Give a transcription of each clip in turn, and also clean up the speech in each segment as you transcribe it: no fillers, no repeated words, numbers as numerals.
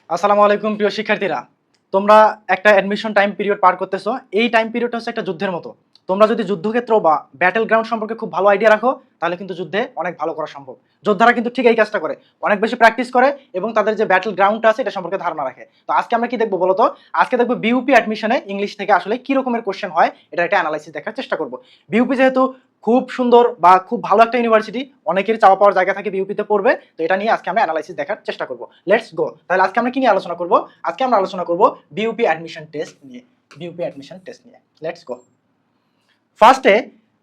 আসসালামু আলাইকুম প্রিয় শিক্ষার্থীরা। তোমরা একটা অ্যাডমিশন টাইম পিরিয়ড পার করতেছো। এই টাইম পিরিয়ডটা হচ্ছে একটা যুদ্ধের মতো। তোমরা যদি যুদ্ধক্ষেত্র বা ব্যাটেল গ্রাউন্ড সম্পর্কে খুব ভালো আইডিয়া রাখো, তাহলে কিন্তু যুদ্ধে অনেক ভালো করা সম্ভব। যোদ্ধারা কিন্তু ঠিক এই কাজটা করে। অনেক বেশি প্র্যাকটিস করে এবং তাদের যে ব্যাটেল গ্রাউন্ডটা আছে এটা সম্পর্কে ধারণা রাখে। তো আজকে আমরা কি দেখবো বলো তো? আজকে দেখবো বিইউপি অ্যাডমিশনে ইংলিশ থেকে আসলে কি রকমের কোশ্চেন হয়, এটা একটা অ্যানালাইসিস দেখার চেষ্টা করব। বিইউপি যেহেতু খুব সুন্দর বা খুব ভালো একটা ইউনিভার্সিটি, অনেকেরই চাওয়া পাওয়ার জায়গা থাকে বিইউপিতে পড়বে, তো এটা নিয়ে আজকে আমরা অ্যানালাইসিস দেখার চেষ্টা করব। Let's go. তাহলে আজকে আমরা কি নিয়ে আলোচনা করব? আজকে আমরা আলোচনা করব বিইউপি অ্যাডমিশন টেস্ট নিয়ে। বিইউপি অ্যাডমিশন টেস্ট নিয়ে লেটস গো। ফার্স্টে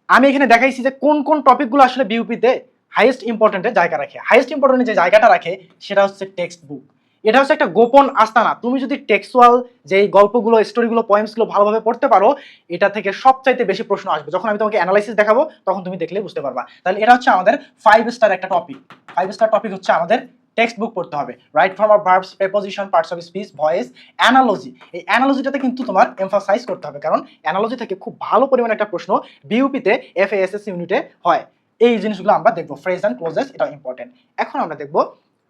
আমি এখানে দেখাইছি যে কোন কোন টপিকগুলো আসলে বিইউপিতে হাইয়েস্ট ইম্পর্টেন্টে জায়গা রাখে। হাইয়েস্ট ইম্পর্টেন্টে যে জায়গাটা রাখে সেটা হচ্ছে টেক্সট বুক। এটা হচ্ছে একটা গোপন আস্তানা। তুমি যদি টেক্সচুয়াল যেই গল্পগুলো, স্টোরিগুলো, পয়েমসগুলো ভালোভাবে পড়তে পারো, এটা থেকে সবচাইতে বেশি প্রশ্ন আসবে। যখন আমি তোমাকে অ্যানালাইসিস দেখাবো তখন তুমি দেখলে বুঝতে পারবা। তাহলে এটা হচ্ছে আমাদের 5 স্টার একটা টপিক। 5 স্টার টপিক হচ্ছে আমাদের টেক্সট বুক পড়তে হবে। Right form of verbs, preposition, parts of speech, voice, analogy. এই অ্যানালজিটাতে কিন্তু তোমার এমফাসাইজ করতে হবে, কারণ অ্যানালজি থেকে খুব ভালো পরিমাণে একটা প্রশ্ন বিইউপিতে এফএএসএস ইউনিটে হয়। এই জিনিসগুলো আমরা দেখবো। ফ্রেজ অ্যান্ড ক্লোজেস, এটা ইম্পর্টেন্ট। এখন আমরা দেখবো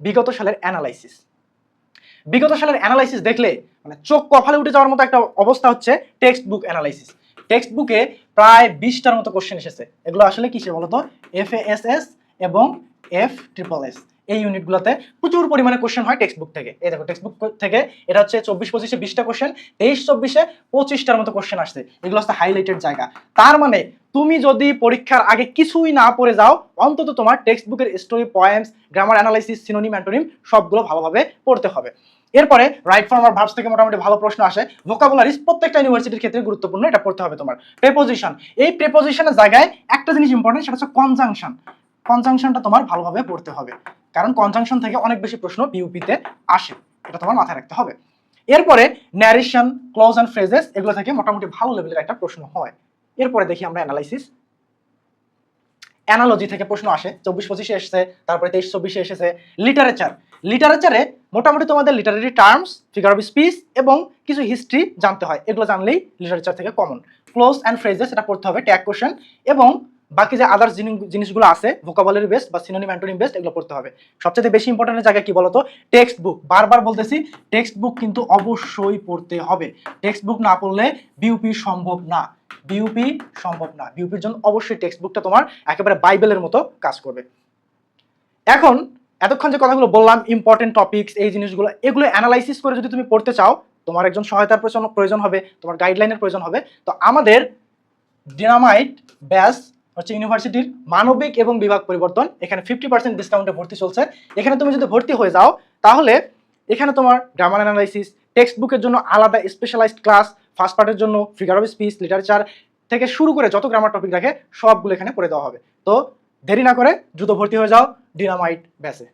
বিগত সালের অ্যানালাইসিস। বিগত সালের অ্যানালাইসিস দেখলে মানে চোখ কপালে উঠে যাওয়ার মতো একটা অবস্থা হচ্ছে টেক্সট বুক অ্যানালাইসিস। টেক্সট বুকে প্রায় 20টার মতো কোশ্চেন এসেছে। এগুলো আসলে কিসে বলতো? এফএএসএস এবং এফএএস এই ইউনিটগুলোতে প্রচুর পরিমাণে কোশ্চেন হয় টেক্সট বুক থেকে। এই দেখো, টেক্সট বুক থেকে এটা হচ্ছে 24-25-এ 20টা কোশ্চেন, 23-24-এ 25টার মতো কোশ্চেন আসছে। এগুলো হচ্ছে হাইলাইটেড জায়গা। তার মানে তুমি যদি পরীক্ষার আগে কিছুই না পড়ে যাও, অন্তত তোমার টেক্সট বুকের story, poems, grammar analysis, synonym, antonym সবগুলো ভালোভাবে পড়তে হবে। এরপরে রাইট ফর্ম আর ভার্বস থেকে মোটামুটি ভালো প্রশ্ন আসে। ভোকাবুলারিজ প্রত্যেকটা ইউনিভার্সিটির ক্ষেত্রে গুরুত্বপূর্ণ, এটা পড়তে হবে তোমার। প্রিপোজিশন, এই প্রিপোজিশনের জায়গায় একটা জিনিস ইম্পর্টেন্ট, সেটা হচ্ছে কনজাংশন। কনজাংশনটা তোমার ভালোভাবে পড়তে হবে, কারণ কনজাংশন থেকে অনেক বেশি প্রশ্ন বিইউপিতে আসে। এটা তোমার মাথায় রাখতে হবে। এরপরে ন্যারেশন, ক্লোজ অ্যান্ড ফ্রেজেস, এগুলো থেকে মোটামুটি ভালো লেভেলের একটা প্রশ্ন হয়। এরপরে দেখি আমরা অ্যানালাইসিস। অ্যানালজি থেকে প্রশ্ন আসে, 24-25-এ এসেছে, তারপরে 23-24-এ এসেছে। লিটারেচার, লিটারেচারে মোটামুটি তোমাদের literary terms, figure of speech এবং কিছু হিস্ট্রি জানতে হয়। এগুলো জানলেই লিটারেচার থেকে কমন। ক্লোজ অ্যান্ড ফ্রেজেস, এটা পড়তে হবে, ট্যাগ কোশ্চেন, এবং বাকি যে আদার্স জিনিসগুলো আছে ভোকাবুলারি বেসড বা সিনোনিম, অ্যান্টোনিম বেসড, এগুলো পড়তে হবে। সবচেয়ে বেশি ইম্পর্টেন্ট জায়গা কি বলতো? Text book. বারবার বলতেছি, টেক্সট বুক কিন্তু অবশ্যই পড়তে হবে। টেক্সট বুক না পড়লে বিইউপি সম্ভব না। বিইউপি সম্ভব না। বিইউপির জন্য অবশ্যই টেক্সট বুকটা তোমার একেবারে বাইবেলের মতো কাজ করবে। এখন এতক্ষণ যে কথাগুলো বললাম, ইম্পর্টেন্ট টপিকস, এই জিনিসগুলো, এগুলো অ্যানালাইসিস করে যদি তুমি পড়তে চাও, তোমার একজন সহায়তার প্রয়োজন হবে, তোমার গাইডলাইনের প্রয়োজন হবে। তো আমাদের ডিনামাইট ব্যাচ হচ্ছে ইউনিভার্সিটির মানবিক এবং বিভাগ পরিবর্তন, এখানে 50% ডিসকাউন্টে ভর্তি চলছে। এখানে তুমি যদি ভর্তি হয়ে যাও, তাহলে এখানে তোমার গ্রামার অ্যানালাইসিস, টেক্সট বুকের জন্য আলাদা স্পেশালাইজড ক্লাস, ফার্স্ট পার্টের জন্য ফিগার অফ স্পিচ, লিটারেচার থেকে শুরু করে যত গ্রামার টপিক রাখে সবগুলো এখানে পড়ে দেওয়া হবে। তো দেরি না করে দ্রুত ভর্তি হয়ে যাও ডিনামাইট ব্যাচে।